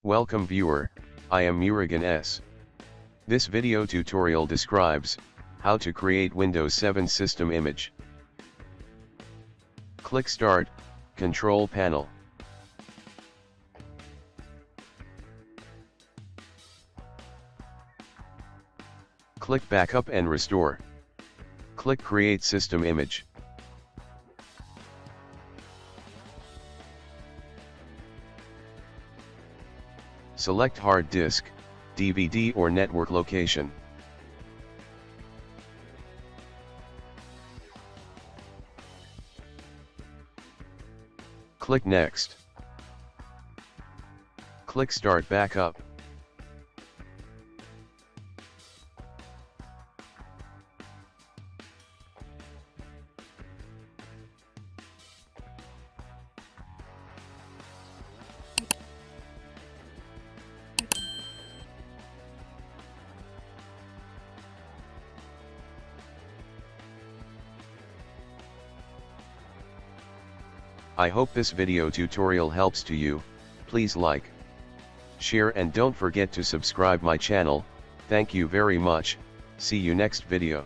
Welcome viewer, I am Murugan S. This video tutorial describes how to create Windows 7 system image. Click Start, Control Panel. Click Backup and Restore. Click Create System Image. Select hard disk, DVD or network location. Click Next. Click Start Backup. I hope this video tutorial helps to you. Please like, share and don't forget to subscribe my channel. Thank you very much. See you next video.